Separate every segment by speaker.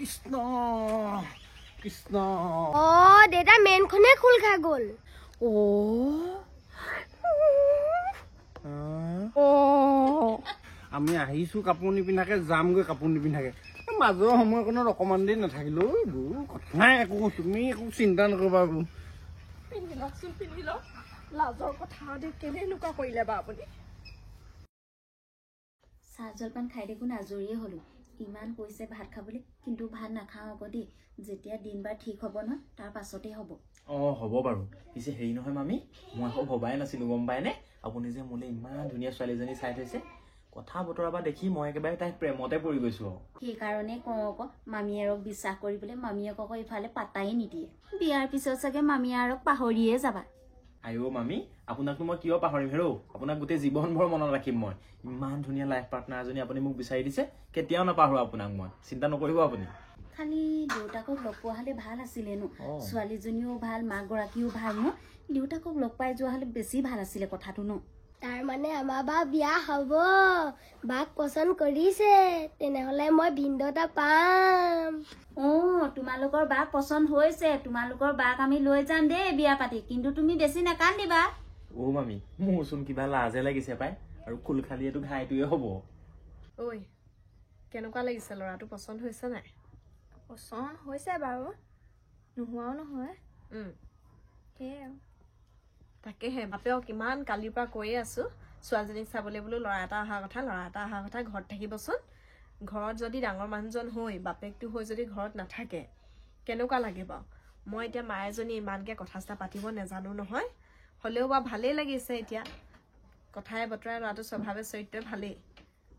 Speaker 1: কৃষ্ণ কৃষ্ণ
Speaker 2: অ দেউতা মেনখনে খোল খাই গ'ল
Speaker 1: ও আমি আহিছোঁ কাপোৰ নিপিন্ধাকে যামগৈ কাপোৰ নিপিন্ধাকে মাজৰ সময়কণত অকণমান দেৰি নাথাকিলো কথা নাই একো তুমি একো চিন্তা নকৰিবা বো
Speaker 3: পিন্ধি লওকচোন পিন্ধি লওক লাজৰ কথা কেনে এনেকুৱা কৰিলে বা আপুনি
Speaker 4: চাহ জলপান খাই দেখোন আজৰিয়ে হলো ইমান কৈছে ভাত খাবলৈ কিন্তু ভাত নাখাওঁ আকৌ দেই যেতিয়া দিনবাৰ ঠিক হ'ব নহয় তাৰ পাছতেই হ'ব
Speaker 5: হ'ব বাৰু পিছে হেৰি নহয় মামী মই আকৌ ভবাই নাছিলো গম পায়নে আপুনি যে মোলে ইমান ধুনীয়া ছোৱালীজনী চাই থৈছে কথা বতৰা পৰা দেখি মই একেবাৰে তাইক প্ৰেমতে পৰি গৈছো
Speaker 4: সেইকাৰণে কওঁ আকৌ মামীয়েৰক বিশ্বাস কৰিবলৈ মামীয়েক আকৌ ইফালে পাতাই নিদিয়ে বিয়াৰ পিছত চাগে মামীয়েৰক পাহৰিয়ে যাবা
Speaker 5: আইও মামী আপোনাকনো মই কিয় পাহৰিম হেৰৌ আপোনাক গোটেই জীৱনভৰ মনত ৰাখিম মই ইমান ধুনীয়া লাইফ পাৰ্টনাৰ এজনী আপুনি মোক বিচাৰি দিছে কেতিয়াও নাপাহৰো আপোনাক মই চিন্তা নকৰিব আপুনি
Speaker 4: খালি দেউতাকক লগ পোৱা হলে ভাল আছিলে ন ছোৱালীজনীও ভাল মাক গৰাকীও ভাল ন দেউতাকক লগ পাই যোৱা হলে বেছি ভাল আছিলে কথাটো ন
Speaker 2: তাৰ মানে আমাৰ বা বিয়া হ'ব বাক পচন্দ কৰিছে তেনেহলে মই ভিনদ এটা পাম
Speaker 4: তোমালোকৰ বাক পচন্দ হৈছে তোমালোকৰ বাক আমি লৈ যাম দেই বিয়া পাতি কিন্তু তুমি বেছি নাকান্দিবা
Speaker 5: মামী মোৰচোন কিবা লাজে লাগিছে পাই আৰু কুল খালিয়েতো ঘাইটোৱে হ'ব
Speaker 3: ঐ কেনেকুৱা লাগিছে ল'ৰাটো পচন্দ হৈছে নাই
Speaker 6: পচন্দ হৈছে বাৰু নোহোৱাও নহয় সেয়াই
Speaker 3: তাকেহে বাপেও কিমান কালিৰ পৰা কৈয়ে আছো ছোৱালীজনীক চাবলৈ বোলো ল'ৰা এটা অহা কথা ঘৰত থাকিবচোন ঘৰত যদি ডাঙৰ মানুহজন হৈ বাপেকটো হৈ যদি ঘৰত নাথাকে কেনেকুৱা লাগে বাৰু মই এতিয়া মায়েজনী ইমানকে কথা চথা পাতিব নাজানো নহয় হ'লেও বা ভালেই লাগিছে এতিয়া কথাই বতৰাই ল'ৰাটো স্বভাৱে চৰিত্ৰই ভালেই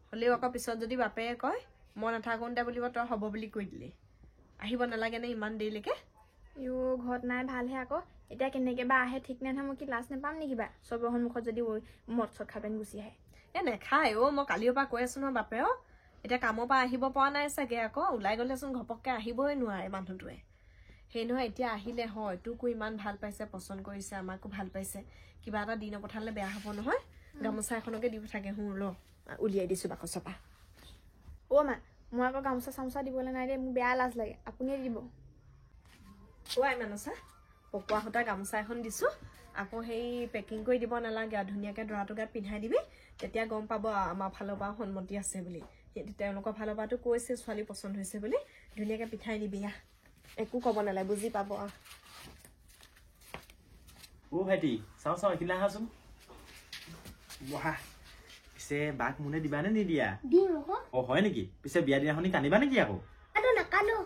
Speaker 3: হ'লেও আকৌ পিছত যদি বাপেকে কয় মই নাথাকোঁতে বুলিব তই হ'ব বুলি কৈ দিলি আহিব নালাগে নে ইমান দেৰিলৈকে
Speaker 6: ঘৰত নাই ভালহে আকৌ এতিয়া কেনেকে বা আহে ঠিক নাই নহয় মই কি লাজ নাপাম নেকি বা চবৰ সন্মুখত যদি মদ চদ খাই পেন গুচি আহে
Speaker 3: নেখায় মই কালিৰ পৰা কৈ আছো নহয় বাপেও এতিয়া কামৰ পৰা আহিব পৰা নাই চাগে আকৌ ওলাই গ'লেচোন ঘপককে আহিবই নোৱাৰে মানুহটোৱে সেই নহয় এতিয়া আহিলে হয় তোকো ইমান ভাল পাইছে পচন্দ কৰিছে আমাকো ভাল পাইছে কিবা এটা দি নপঠালে বেয়া হ'ব নহয় গামোচা এখনকে দি পঠাকে উলিয়াই দিছো বাকচৰ পৰা
Speaker 6: মা মই আকৌ গামোচা চামোচা দিবলৈ নাই দেই মোক বেয়া লাজ লাগে আপুনিয়ে দিব
Speaker 3: মানচা পকোৱা সূতা গামোচা এখন দিছো আকৌ সেই পেকিং কৰি দিব নালাগে আৰু ধুনীয়াকে দৰাটো গাত পিন্ধাই দিবি তেতিয়া গম পাব আমাৰ ফালৰ পৰা সন্মতি আছে বুলি তেওঁলোকৰ ফালৰ পৰাতো কৈছে ছোৱালী পচন্দ হৈছে বুলি ধুনীয়াকে পিঠাই দিবি একো ক'ব নালাগে বুজি পাব
Speaker 5: ভাইটি চাওঁ এইখিলা আহাচোন বহা পিছে বাক মোলে দিবা নে নিদিয়া হয় নেকি পিছে বিয়া দিনাখনি কান্দিবা নেকি আকৌ
Speaker 2: নাকানো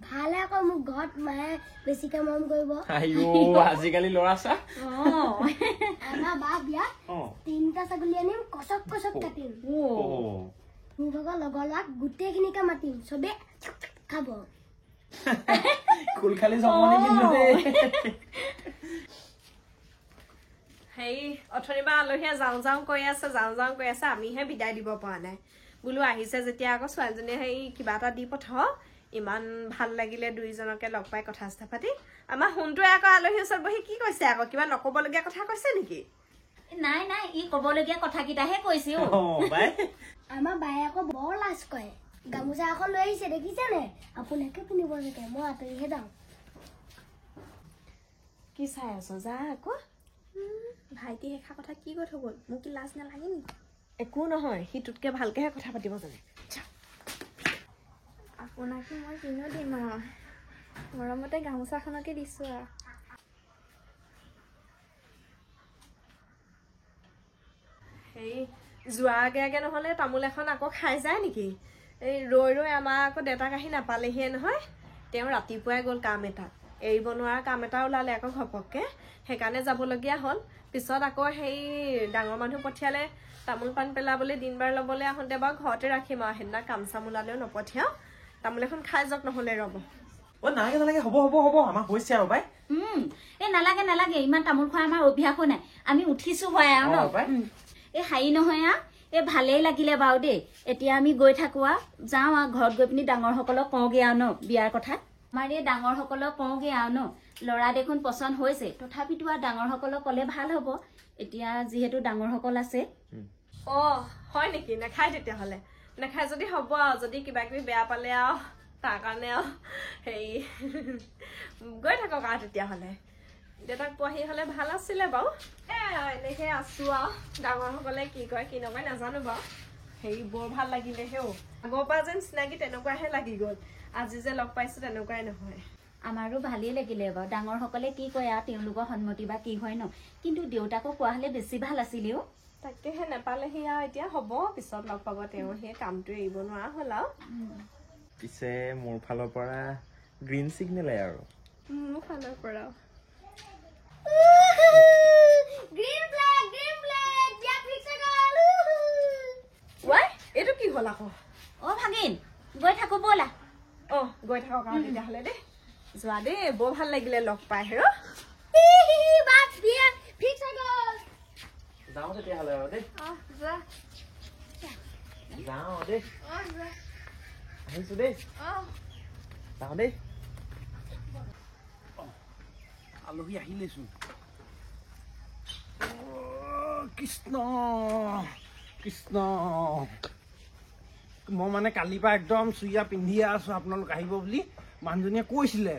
Speaker 2: ভালে আকৌ মোক ঘৰত মায়ে বেছিকে মৰম কৰিব
Speaker 5: আজিকালি ল'ৰা চা
Speaker 2: আমাৰ বা বিয়াত 3টা ছাগলী আনিম কচক কচক কাটিম মোৰ ভাগৰ লগৰ ল'ৰাক গোটেইখিনিকে মাতিম চবে খাব
Speaker 5: কুল খালি জমনি কিন্তু দেই
Speaker 3: হেৰি অথনিবা আলহীয়ে যাওঁ কৈ আছে আমিহে বিদায় দিব পৰা নাই বোলো আহিছে যেতিয়া আকৌ ছোৱালীজনীয়ে সেই কিবা এটা দি পঠাও ইমান ভাল লাগিলে দুইজনকে লগ পাই কথা চথা পাতি আমাৰ সোণটোৱে আকৌ আলহীৰ ওচৰত বহি কি কৈছে আকৌ কিবা নকবলগীয়া কথা কৈছে নেকি
Speaker 4: নাই ই কবলগীয়া কথাকেইটাহে কৈছে
Speaker 2: আমাৰ বায়ে আকৌ বৰ লাজ কৰে গামোচা এখন লৈ আহিছে দেখিছেনে আপোনাকে পিন্ধিব লাগে মই আঁতৰিহে যাওঁ
Speaker 3: কি চাই আছো যা আকৌ
Speaker 6: ভাইটি এষাৰ কথা কি কৈ থৈ গ'ল মোক কি লাজ নালাগে নেকি
Speaker 3: একো নহয় সি তোতকে ভালকেহে কথা পাতিব জানে
Speaker 6: আপোনাকে মই কিনো দিম আৰু মৰমতে গামোচাখনকে দিছো আৰু
Speaker 3: সেই যোৱা আগে নহলে তামোল এখন আকৌ খাই যায় নেকি এই ৰৈ আমাৰ আকৌ দেউতাক আহি নাপালেহিয়ে নহয় তেওঁ ৰাতিপুৱাই গ'ল কাম এটা এৰিব নোৱাৰা কাম এটা ওলালে আকৌ ঘপককে সেইকাৰণে যাবলগীয়া হ'ল পিছত আকৌ সেই ডাঙৰ মানুহ পঠিয়ালে তামোল পাণ পেলাবলৈ দিন বাৰ ল'বলৈ আহোঁতে বাৰু ঘৰতে ৰাখিম আৰু সেইদিনা কাম চাম ওলালেও নপঠিয়াও তামোল এখন খাই যাওক নহ'লে ৰ'ব
Speaker 5: নালাগে হ'ব আমাৰ হৈছে আৰু পাই
Speaker 4: নালাগে ইমান তামোল খোৱা আমাৰ অভ্যাসো নাই আমি উঠিছো হয় আৰু এই হাৰি নহয় এই ভালেই লাগিলে বাৰু দেই এতিয়া আমি গৈ থাকো যাওঁ ঘৰত গৈ পিনি ডাঙৰ সকলক কওঁগে আৰু ন বিয়াৰ কথা আমাৰ এই ডাঙৰ সকলক কওঁগে আৰু ন ল'ৰা দেখোন পচন্দ হৈছে তথাপিতো ডাঙৰ সকলক ক'লে ভাল হ'ব এতিয়া যিহেতু ডাঙৰ সকল আছে
Speaker 3: হয় নেকি নাখায় তেতিয়াহ'লে নাখায় যদি হ'ব আৰু যদি কিবা কিবি বেয়া পালে আৰু তাৰ কাৰণে আৰু হেৰি গৈ থাকক আৰু তেতিয়াহ'লে দেউতাক পোৱাহি হ'লে ভাল আছিলে বাৰু এনেকৈ আছোঁ আৰু ডাঙৰসকলে কি কয় কি নকয় নাজানো বাৰু হেৰি বৰ ভাল লাগিলে হেও আগৰ পৰা যেন চিনাকি তেনেকুৱাহে লাগি গ'ল আজি যে লগ পাইছোঁ তেনেকুৱাই নহয়
Speaker 4: আমাৰো ভালেই লাগিলে বাৰু ডাঙৰসকলে কি কয় আৰু তেওঁলোকৰ সন্মতি বা কি হয় ন কিন্তু দেউতাকক কোৱা হ'লে বেছি ভাল আছিলেও
Speaker 3: তাকেহে নেপালেহি আৰু এতিয়া হ'ব পিছত লগ পাব তেওঁ সেই কামটো এৰিব নোৱাৰা হ'ল আৰু
Speaker 5: পিছে মোৰ ফালৰ পৰা গ্ৰীণ চিগনেলে আৰু
Speaker 3: মোৰ ফালৰ পৰা
Speaker 2: গ্ৰীণ ফ্লেগ বিয়া ফিক্স হৈ গ'ল
Speaker 3: ৱাই এইটো কি হ'ল আকৌ
Speaker 4: অ ভাগিন গৈ থাকো ব'লা
Speaker 3: অঁ গৈ থাকক আৰু তেতিয়াহ'লে দেই যোৱা দেই বৰ ভাল লাগিলে লগ পাই হেৰ
Speaker 2: বাপ বিয়া ফিক্স হৈ গ'ল
Speaker 5: যাওঁ তেতিয়াহ'লে আৰু দেই
Speaker 6: যোৱা
Speaker 5: যাওঁ দেই
Speaker 6: যোৱা
Speaker 5: আহিছোঁ দেই যাওঁ দেই
Speaker 1: আলহী আহিলেচোন কৃষ্ণ কৃষ্ণ মই মানে কালিৰ পৰা একদম চুৰিয়া পিন্ধিয়ে আছোঁ আপোনালোক আহিব বুলি মানুহজনীয়ে কৈছিলে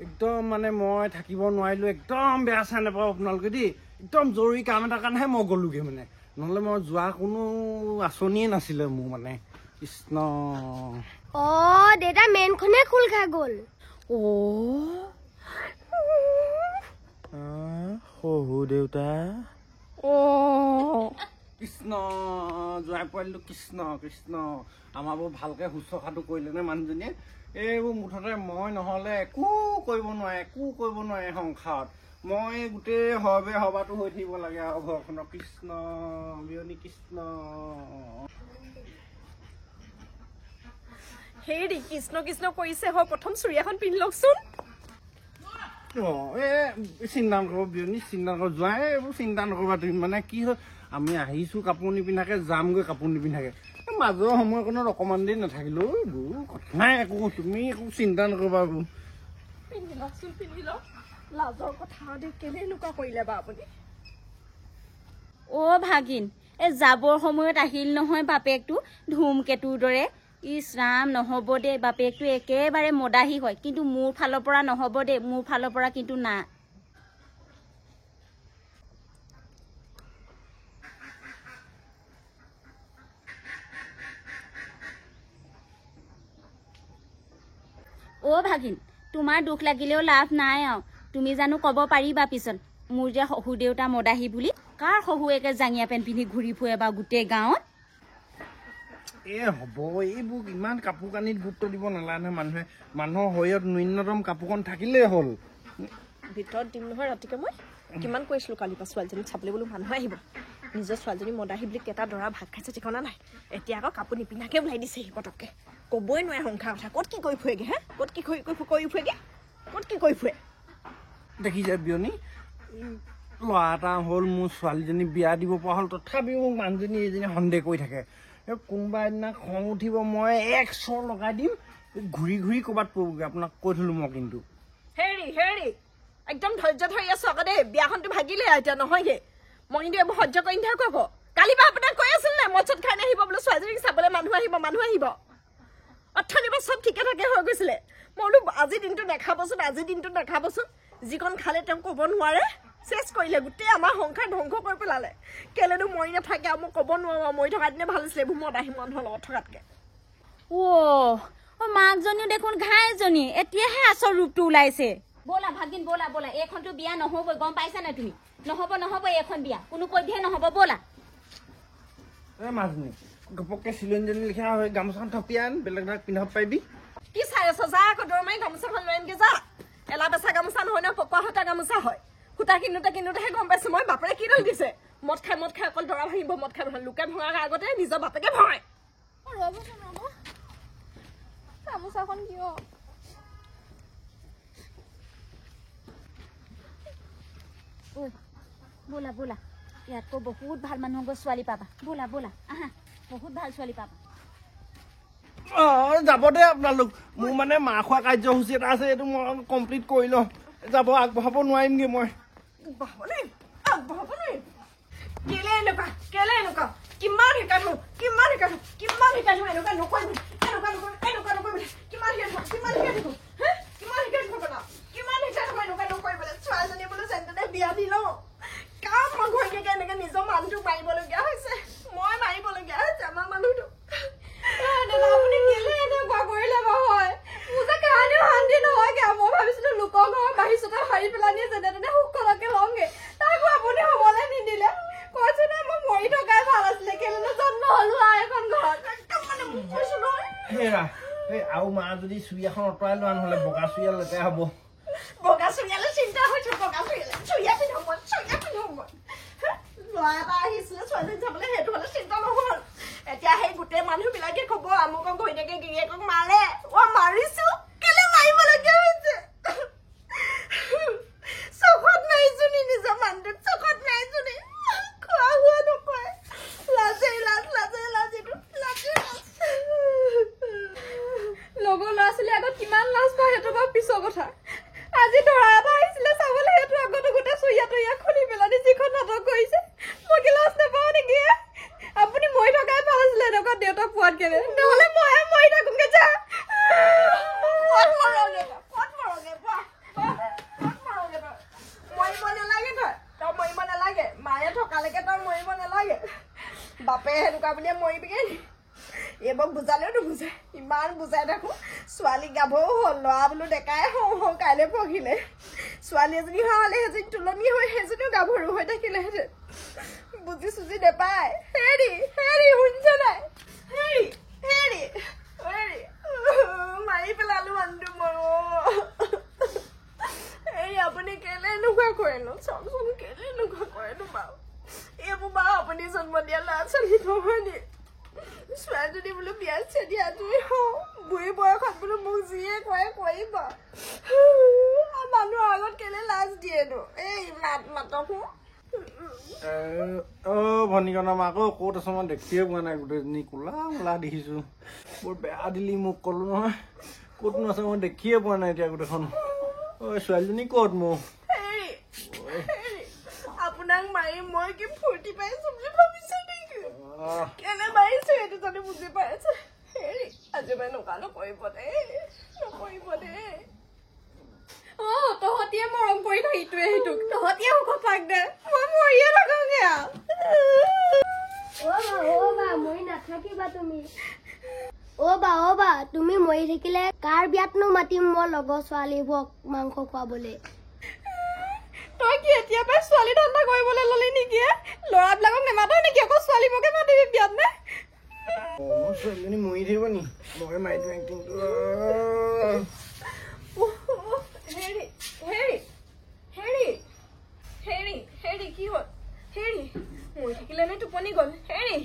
Speaker 1: একদম মানে মই থাকিব নোৱাৰিলোঁ একদম বেয়া চাই নাপাওঁ আপোনালোকে দেই একদম জৰুৰী কাম এটাৰ কাৰণেহে মই গ'লোগৈ মানে নহ'লে মই যোৱা কোনো আঁচনিয়ে নাছিলে মোৰ মানে কৃষ্ণ
Speaker 2: দেউতা মেইনখনে খোল খাই গ'ল
Speaker 5: শহু দেউতা
Speaker 1: কৃষ্ণ জোৱাই পোৱালিটো কৃষ্ণ কৃষ্ণ আমাৰ বৰ ভালকৈ শুশ্ৰূষাটো কৰিলেনে মানুহজনীয়ে এইবোৰ মুঠতে মই নহ'লে একো কৰিব নোৱাৰে সংসাৰত মই গোটেই সবাটো হৈ থাকিব লাগে আৰু ঘৰখনৰ কৃষ্ণ বিয়নী কৃষ্ণ
Speaker 3: হেৰি কৃষ্ণ কৃষ্ণ কৰিছে হয় প্ৰথম চুৰিয়াখন পিন্ধি লওকচোন
Speaker 1: চিন্তা নকৰিব বিয়নী চিন্তা নকৰিব জোৱাই এইবোৰ চিন্তা নকৰিবা তুমি মানে কি হয় আমি আহিছোঁ কাপোৰ নিপিন্ধাকৈ যামগৈ কাপোৰ নিপিন্ধাকৈ মাজৰ সময়কণত অকণমান দেৰি নাথাকিলোঁ এইবোৰ কথা নাই একো তুমি একো চিন্তা নকৰিবা এইবোৰ
Speaker 3: পিন্ধি লওকচোন পিন্ধি লওক লাজৰ কথা দেই কেলে এনেকুৱা কৰিলে বা আপুনি
Speaker 4: অ ভাগিন এই যাবৰ সময়ত আহিল নহয় বাপেকটো ধুমকেতুৰ দৰে ইছ ৰাম নহ'ব দেই বাপেকটো একেবাৰে মদাহী হয় কিন্তু মোৰ ফালৰ পৰা নহ'ব দেই মোৰ ফালৰ পৰা কিন্তু না অ ভাগিন তোমাৰ দুখ লাগিলেও লাভ নাই আৰু তুমি জানো ক'ব পাৰিবা পিছত মোৰ যে শহু দেউতা মদাহী বুলি কাৰ শহুৱেকে জাঙিয়া পেণ্ট পিন্ধি ঘূৰি ফুৰে বা গোটেই গাঁৱত
Speaker 1: হ'ব এইবোৰ ইমান কাপোৰ কানিত গুৰুত্ব দিব নালাগে নহয় মানুহে মানুহৰ শৰীৰত ন্যূনতম কাপোৰখন থাকিলেই হ'ল
Speaker 3: ভিতৰত দিম নহয় ৰাতিকে মই কিমান কৈছিলোঁ কালিৰ পৰা ছোৱালীজনীক চাবলৈ বোলো মানুহ আহিব নিজৰ ছোৱালীজনী মদাহী বুলি কেইটা দৰা ভাত খাইছে ঠিকনা নাই এতিয়া আকৌ কাপোৰ নিপিন্ধাকৈ ওলাই দিছেহি পটককৈ ক'বই নোৱাৰে সংসাৰ কথা ক'ত কি কৰি ফুৰেগৈ হে ক'ত কি কৰি ফুৰেগৈ ক'ত কি কৰি ফুৰে
Speaker 1: দেখি যায় বিয়নী ল'ৰা এটা হ'ল মোৰ ছোৱালীজনী বিয়া দিব পৰা হ'ল তথাপিও মোক মানুহজনী এইজনী সন্দেহ কৰি থাকে কোনোবা এদিনা খং উঠিব মই এক চৰ লগাই দিম ঘূৰি ঘূৰি ক'ৰবাত পৰিবগৈ আপোনাক কৈ থলোঁ মই কিন্তু
Speaker 3: হেৰি একদম ধৈৰ্য ধৰি আছোঁ আকৌ দেই বিয়াখনটো ভাগিলে এতিয়া নহয়গৈ মই কিন্তু এইবোৰ সহ্য কৰি নাথাকোঁ আকৌ কালিৰ পৰা আপোনাক কৈ আছিল নাই মদ চদ খাই নাহিব বোলো ছোৱালীজনীক চাবলৈ মানুহ আহিব অথনিৰ পৰা চব ঠিকে ঠাকে হৈ গৈছিলে মই বোলো আজিৰ দিনটো নাখাবচোন যিকণ খালে তেওঁ ক'ব নোৱাৰে চেচ কৰিলে গোটেই আমাৰ সংসাৰ ধ্বংস কৰি পেলালে কেলেনো মৰি নাথাকে আৰু মই ক'ব নোৱাৰোঁ মৰি থকা দিনে ভাল আছিলে এইবোৰ মদাহী মানুহৰ লগত থকাতকৈ
Speaker 4: মাকজনীও দেখোন ঘাইজনী এতিয়াহে আচল ৰূপটো ওলাইছে ব'লা ভাগিন ব'লা এইখনতো বিয়া নহ'বই গম পাইছা নাই তুমি নহ'ব এইখন বিয়া কোনো পধ্যে নহ'ব ব'লা
Speaker 1: মাজনী ঘপককৈ চিলনীজনী লিখা হয় গামোচাখন থপিয়াই আন বেলেগ পিন্ধাব পাৰিবি
Speaker 3: কি চাই আছ যা আকৌ দৌৰ মাৰি গামোচাখন লৈ আনকৈ যা এলা বেচা গামোচা নহয় ন পকোৱা সূতা গামোচা হয় সূতা কিনোতেহে গম পাইছোঁ মই বাপেৰে কি দল দিছে মদ খাই অকল দৰা ভাঙিব মদ খাই লোকে ভঙাৰ আগতে নিজৰ বাপেকে ভঙায়
Speaker 6: ৰ'বচোন গামোচাখন কিয়
Speaker 4: ব'লা ইয়াতকৈ বহুত ভাল মানুহৰ ছোৱালী পাবা ব'লা আহা বহুত ভাল ছোৱালী পাবা
Speaker 1: যাব দে আপোনালোক মোৰ মানে মাৰ খোৱা কাৰ্যসূচী এটা আছে এইটো মই কমপ্লিট কৰি লওঁ যাব আগবঢ়াব নোৱাৰিমগৈ মই
Speaker 3: কেলে এনেকুৱা কিমান শিকাইছো এনেকুৱা নকৰিবি কিমান কিমান ছোৱালীজনী বোলো চেণ্টাৰতে বিয়া দি লওঁ কাম মই ঘৈণীয়েকে এনেকে নিজৰ মানুহটোক মাৰিবলগীয়া হৈছে মই মাৰিবলগীয়া হৈছে আমাৰ মানুহটো আপুনি কেলে এনেকুৱা কৰিলে হয় মোৰ যে কাৰণেও শান্তি নহয়গে মই ভাবিছিলো লোকৰ ঘৰৰ বাঢ়ি চোতা হাৰি পেলানি যেনে তেনে সুখলকে লওঁগে তাকো আপুনি হ'বলে নিদিলে কৈছো নে মই মৰি থকাই ভাল আছিলে কেলেনো জন্ম হলো আৰু এখন ঘৰত একদম মানে মোক কৈছো নহয়
Speaker 1: আৰু মা যদি চুৰি এখন অঁতৰাই লোৱা নহ'লে বগা চুৰিয়া লেতেৰা হ'ব
Speaker 3: বগা চুৰিয়ালে চিন্তা হৈছে বগা চুৰিয়া পিন্ধো মই ল'ৰা এটা আহিছিলে ছোৱালীজনী চাবলৈ সেইটো হ'লে চিন্তা নহ'ল এতিয়া সেই গোটেই মানুহবিলাকে ক'ব আমুকক ঘৈণীয়েকে গিৰিয়েকক মাৰে মাৰিছো কেলে মাৰিবলগীয়া হৈছে চখত মাৰিছো নি নিজৰ মানুহটোক চখত মাৰিছো নি খোৱা হোৱা নকয় লাজেই লাজ লগৰ ল'ৰা ছোৱালী আগত কিমান লাজ পায় সেইটো বাৰু পিছৰ কথা আজি ধৰা এটা আহিছিলে চাবলৈ সেইটো আগতো গোটেই চুৰিয়া খুলি পেলানি যিখন নাটক কৰিছে মই কি লাজ নাপাওঁ নেকি আপুনি মৰি থকাই ভাল আছিলে এনেকুৱা দেউতাক পোৱাত কেনে নহ'লে ময়ে মৰি থাকোঁগে যা মৰিব নালাগে তই মৰিব নালাগে মায়ে থকালৈকে তই মৰিব নালাগে বাপে সেনেকুৱা বুলিয়ে মৰিবিগে নি এইবোৰ বুজালেও নুবুজে ইমান বুজাই থাকো ছোৱালী গাভৰু হ'ল ল'ৰা বোলো ডেকাই হওঁ কাইলৈ পঢ়িলে ছোৱালী এজনী হোৱা হ'লে সেইজনী তুলনি হৈ সেইজনীও গাভৰু হৈ থাকিলেহেঁতেন বুজি চুজি নেপায় হেৰি শুনিছে নাই হেৰি মাৰি পেলালো মানুহটো মই আপুনি কেলে এনেকুৱা কৰিলো চাওকচোন কেলে এনেকুৱা কৰিলো বাৰু এইবোৰ বাৰু আপুনি জন্ম দিয়া ল'ৰা ছোৱালী নহয় নি ছোৱালীজনী বোলো বিয়া চেদি আজৰি হওঁ বুঢ়ী বয়সত বোলো মোক যিয়ে কয় কৰিব মানুহৰ আগত কেলে লাজ দিয়েনো এই মাতকো
Speaker 1: ভনীকণা মাক ক'ত আছ মই দেখিয়ে পোৱা নাই গোটেইজনী কোলা দেখিছো বৰ বেয়া দিলি মোক ক'লো নহয় ক'তনো আছে মই দেখিয়ে পোৱা নাই এতিয়া গোটেইখন ছোৱালীজনী ক'ত মোক
Speaker 3: আপোনাক মাৰি মই কি ফূৰ্তি পাইছো বুলি ভাবিছে নেকি কেলে মাৰিছো এইটো যদি বুজি পাইছে হেৰি আজি মই এনেকুৱা নকৰিব দে তহঁতিয়ে মৰম কৰি থ ইটোৱে সিটোক তহঁতিয়ে সুখ পাক দে মই মৰিয়ে থাকোগে
Speaker 2: মৰি নাথাকিবা তুমি বা তুমি মৰি থাকিলে কাৰ বিয়াতনো মাতিম মই লগৰ ছোৱালীবোৰক মাংস খুৱাবলে
Speaker 3: তই কি এতিয়া পাই ছোৱালী ধান্দা কৰিবলৈ ললি নেকি ল'ৰাবিলাকক নেমাত নেকি আকৌ ছোৱালীবোৰকে মাতিবি বিয়াত নে
Speaker 1: ছোৱালীজনী মৰি থাকিব নি মই মাৰি দিম এক্টিংটো
Speaker 3: হেৰি কি হ'ল হেৰি মৰি থাকিলে নে টোপনি গ'ল হেৰি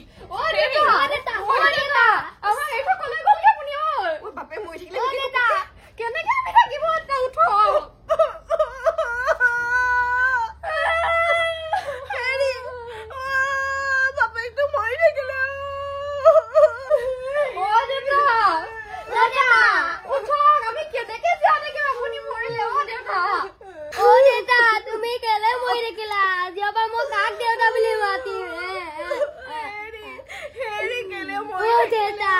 Speaker 3: বাপে মৰি থাকিলে কেনেকে আমি থাকিব উঠ বাপেকটো মৰি থাকিলে আমি কেনেকে জানেগে আপুনি মৰিলে
Speaker 2: দেউতা তুমি কেলে মৰি থাকিলা আজিৰ পৰা মই কাক দেউতা বুলি মাতিম দেউতা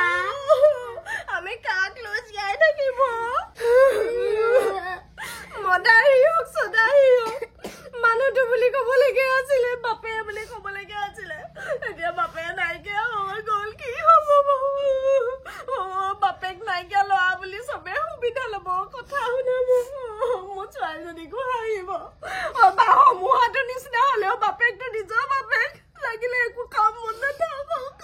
Speaker 3: আমি কাক লৈ জীয়াই থাকিব মদাহী হওক চদাহী হওক মানুহটো বুলি ক'বলগীয়া আছিলে বাপে বুলি ক'বলগীয়া আছিলে এতিয়া বাপে নাইকিয়া হৈ গ'ল কি হ'ব বাপেক নাইকিয়া ল'ৰা বুলি চবে সুবিধা ল'ব কথা শুনাব মোৰ ছোৱালীজনীকো হাঁহিব সমূহাটোৰ নিচিনা হ'লেও বাপেকটো নিজৰ বাপেক লাগিলে একো কাম মন নাথাকক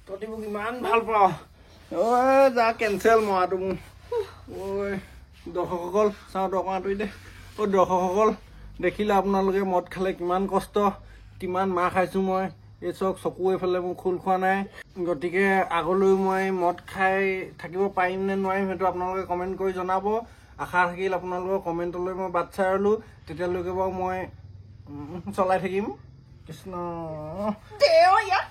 Speaker 1: তহঁতি মোক ইমান ভাল পাওঁ যা কেঞ্চেল মৰাটো মোক দৰ্শকসকল চাওঁ দৰকাৰ আঁতৰি দে দৰ্শকসকল দেখিলে আপোনালোকে মদ খালে কিমান কষ্ট কিমান মাৰ খাইছোঁ মই এই চকু এইফালে মোৰ খোল খোৱা নাই গতিকে আগলৈ মই মদ খাই থাকিব পাৰিম নে নোৱাৰিম সেইটো আপোনালোকে কমেণ্ট কৰি জনাব আশা থাকিল আপোনালোকৰ কমেণ্টলৈ মই বাট চাই ৰ'লোঁ তেতিয়ালৈকে বাৰু মই চলাই থাকিম কৃষ্ণ
Speaker 3: দেও ইয়াত